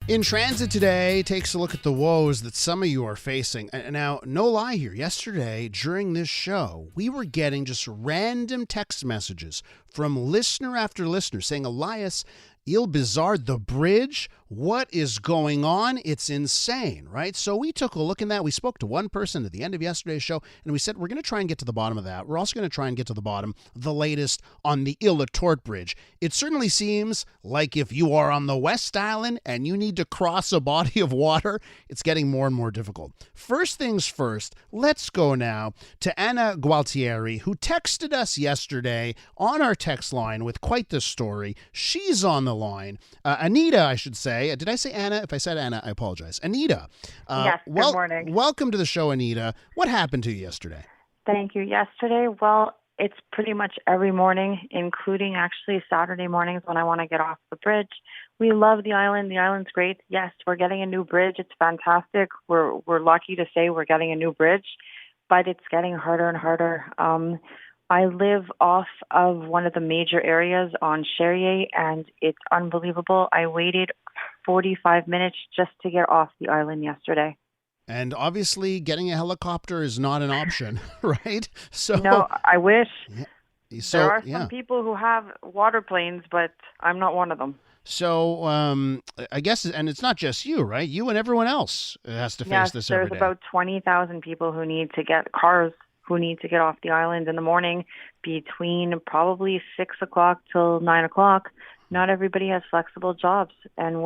In Transit today takes a look at the woes that some of you are facing. Now, no lie here. Yesterday, during this show, we were getting just random text messages from listener after listener saying, Elias, Ile Bizard, the bridge, what is going on? It's insane, right? So we took a look in that. We spoke to one person at the end of yesterday's show, and we said, we're going to try and get to the bottom of that. We're also going to try and get to the bottom, the latest on the Île-aux-Tourtes Bridge. It certainly seems like if you are on the West Island and you need to cross a body of water, it's getting more and more difficult. First things first, let's go now to Anita Gualtieri, who texted us yesterday on our text line with quite the story. She's on the line. Anita, I should say. Did I say Anna? If I said Anna, I apologize. Anita. Yes, good morning. Welcome to the show, Anita. What happened to you yesterday? Thank you. Yesterday, well, it's pretty much every morning, including actually Saturday mornings when I want to get off the bridge. We love the island. The island's great. Yes, we're getting a new bridge. It's fantastic. We're lucky to say we're getting a new bridge, but it's getting harder and harder. I live off of one of the major areas on Cherrier, and it's unbelievable. I waited 45 minutes just to get off the island yesterday. And obviously getting a helicopter is not an option, right? So no, I wish. Yeah. So, there are some people who have water planes, but I'm not one of them. So I guess, and it's not just you, right? You and everyone else has to face this every day. There's about 20,000 people who need to get cars, who need to get off the island in the morning between probably 6 o'clock till 9 o'clock. Not everybody has flexible jobs, and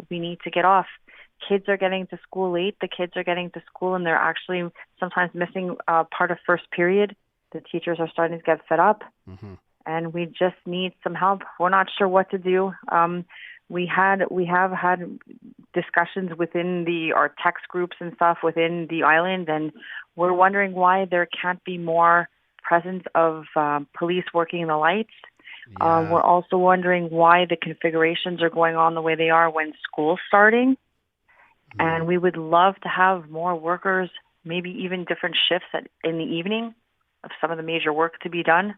we need to get off. Kids are getting to school late. The kids are getting to school, and they're actually sometimes missing part of first period. The teachers are starting to get fed up, and we just need some help. We're not sure what to do. We have had discussions within our text groups and stuff within the island, and we're wondering why there can't be more presence of police working the lights. Yeah. We're also wondering why the configurations are going on the way they are when school's starting. And we would love to have more workers, maybe even different shifts in the evening of some of the major work to be done,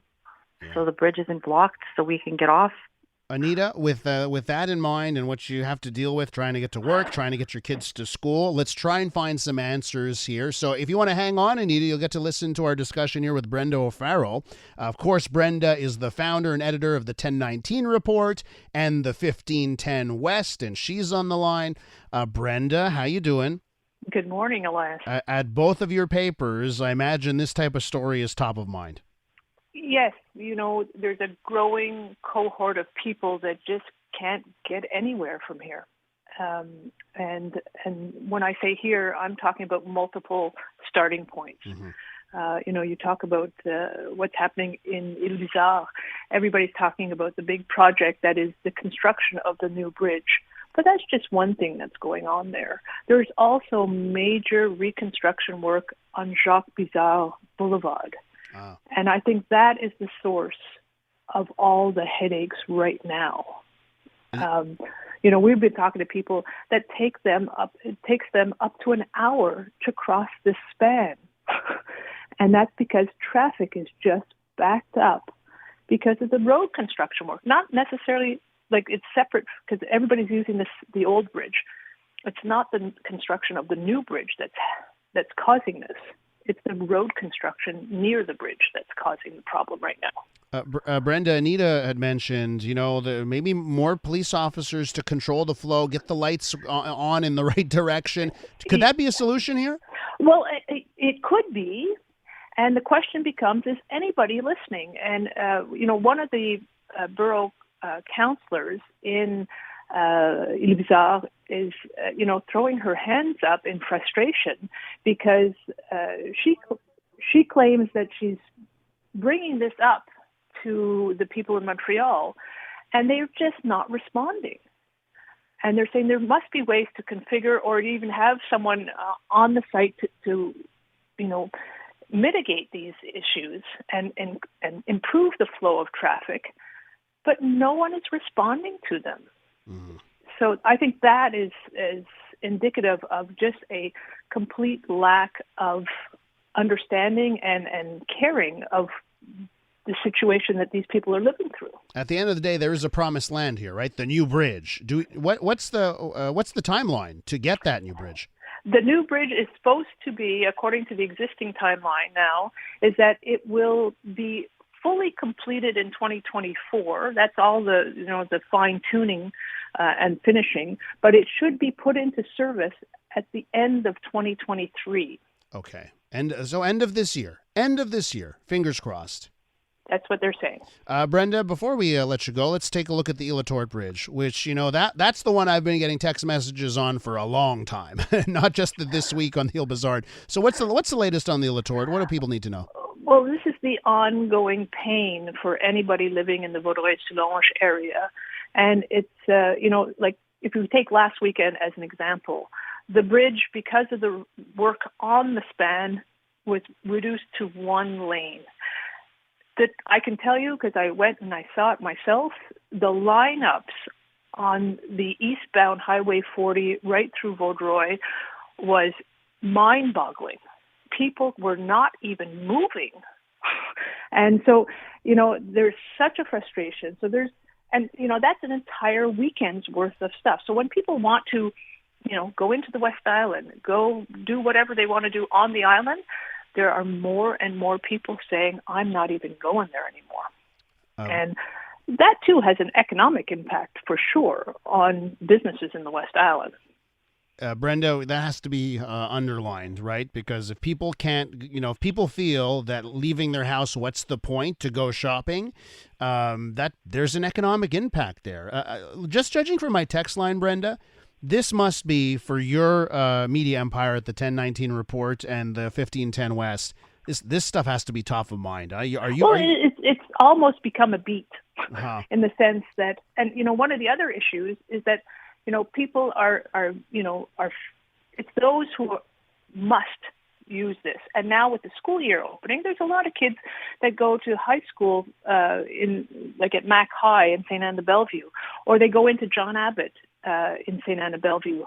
so the bridge isn't blocked so we can get off. Anita, with that in mind and what you have to deal with, trying to get to work, trying to get your kids to school, let's try and find some answers here. So if you want to hang on, Anita, you'll get to listen to our discussion here with Brenda O'Farrell. Of course, Brenda is the founder and editor of the 1019 Report and the 1510 West, and she's on the line. Brenda, how you doing? Good morning, Elias. At both of your papers, I imagine this type of story is top of mind. Yes, there's a growing cohort of people that just can't get anywhere from here. And when I say here, I'm talking about multiple starting points. You talk about what's happening in Ile Bizard. Everybody's talking about the big project that is the construction of the new bridge. But that's just one thing that's going on there. There's also major reconstruction work on Jacques Bizard Boulevard. And I think that is the source of all the headaches right now. We've been talking to people that it takes them up to an hour to cross this span. And that's because traffic is just backed up because of the road construction work. Not necessarily like it's separate because everybody's using the old bridge. It's not the construction of the new bridge that's causing this. It's the road construction near the bridge that's causing the problem right now. Brenda, Anita had mentioned, maybe more police officers to control the flow, get the lights on in the right direction. Could that be a solution here? Well, it could be. And the question becomes, is anybody listening? And, one of the borough counselors in Ile Bizard is, throwing her hands up in frustration because she claims that she's bringing this up to the people in Montreal, and they're just not responding. And they're saying there must be ways to configure or even have someone on the site to mitigate these issues and improve the flow of traffic, but no one is responding to them. So I think that is indicative of just a complete lack of understanding and caring of the situation that these people are living through. At the end of the day, there is a promised land here, right? The new bridge. What's the timeline to get that new bridge? The new bridge is supposed to be, according to the existing timeline now, is that it will be fully completed in 2024. That's all the fine tuning and finishing, but it should be put into service at the end of 2023. Okay. So end of this year. End of this year. Fingers crossed. That's what they're saying. Brenda, before we let you go, let's take a look at the Île-aux-Tourtes Bridge, which, that's the one I've been getting text messages on for a long time, not just this week on the Ile Bizard. So what's the latest on the Île-aux-Tourtes? What do people need to know? Well, this is the ongoing pain for anybody living in the Vaudreuil-Soulanges area. And it's, like if you take last weekend as an example, the bridge, because of the work on the span, was reduced to one lane. That I can tell you, because I went and I saw it myself, the lineups on the eastbound Highway 40 right through Vaudreuil was mind-boggling. People were not even moving. And so, there's such a frustration. So that's an entire weekend's worth of stuff. So when people want to, go into the West Island, go do whatever they want to do on the island, there are more and more people saying, I'm not even going there anymore. And that, too, has an economic impact, for sure, on businesses in the West Island. Brenda, that has to be underlined, right? Because if people can't, if people feel that leaving their house, what's the point to go shopping, that there's an economic impact there. Just judging from my text line, Brenda, this must be, for your media empire at the 1019 Report and the 1510 West, this stuff has to be top of mind. It's almost become a beat in the sense that, and one of the other issues is that people are it's those who must use this. And now with the school year opening, there's a lot of kids that go to high school at Mac High in St. Anne de Bellevue, or they go into John Abbott in St. Anne de Bellevue.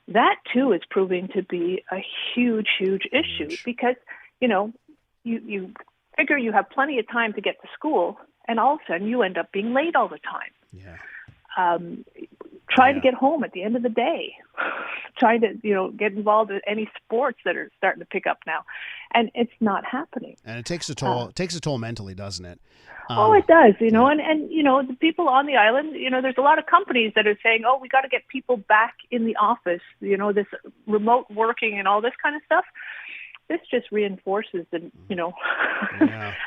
That too is proving to be a huge, huge issue because, you figure you have plenty of time to get to school, and all of a sudden you end up being late all the time. Yeah. Trying to get home at the end of the day, trying to, get involved in any sports that are starting to pick up now. And it's not happening. And it takes a toll. It takes a toll mentally, doesn't it? It does, and the people on the island, there's a lot of companies that are saying, we got to get people back in the office, this remote working and all this kind of stuff. This just reinforces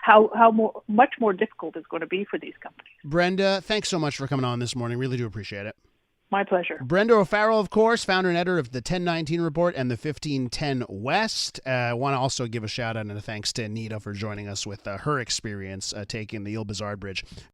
how much more difficult it's going to be for these companies. Brenda, thanks so much for coming on this morning. Really do appreciate it. My pleasure. Brenda O'Farrell, of course, founder and editor of the 1019 Report and the 1510 West. I want to also give a shout out and a thanks to Anita for joining us with her experience taking the Ile Bizard Bridge.